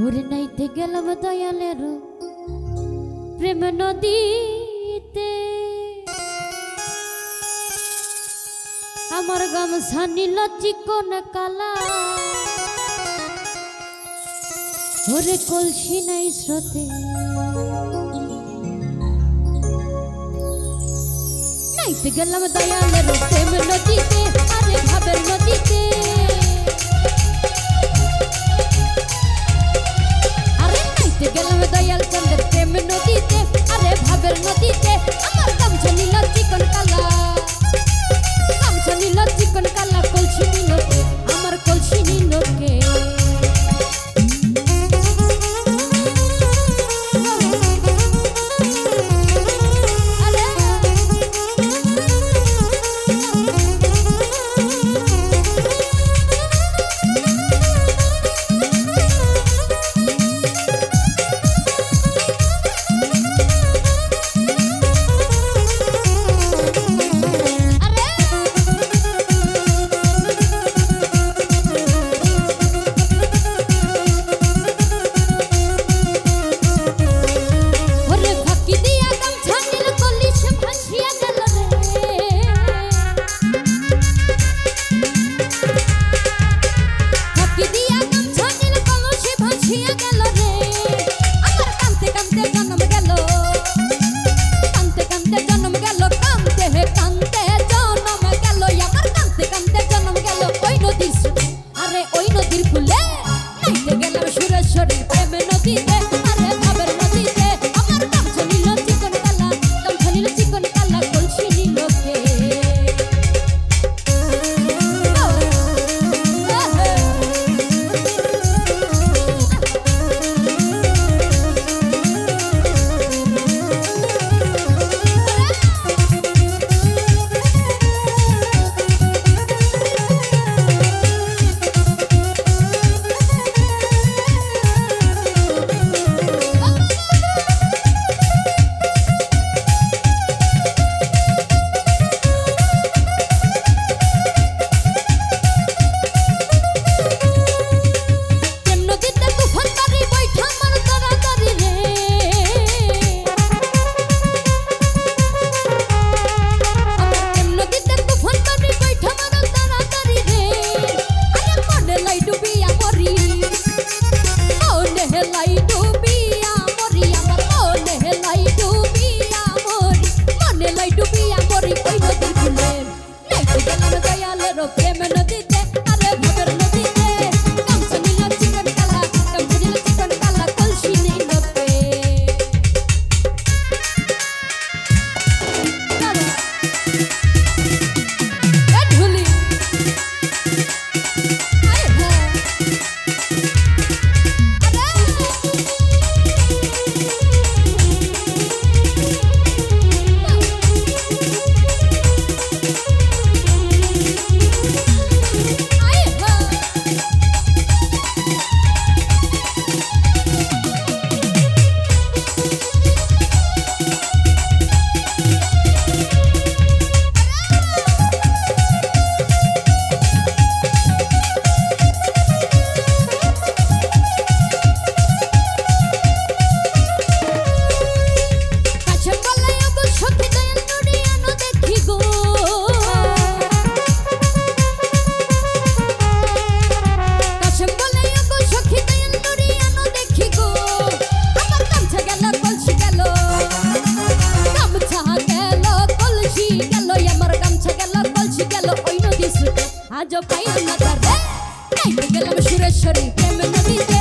ওরে নাইতে গেলাম দয়ালের প্রেম নদীতে আমার গামছা নীল চিকন কালা ওরে কলসি নাই স্রোতে নাইতে গেলাম দয়ালের প্রেম নদীতে আরে ভাবের নদীতে গেলাম দয়াল চন্দ্র প্রেম নদীতে আরে ভাবের নদীতে আমার গামছা নীল চিকন কালা গামছা নীল চিকন কালা কলসি নীল আমার কলসি নীলকে আজ পাইলাম না তারে নাইতে গেলাম সুরেশ্বরী প্রেম নদীতে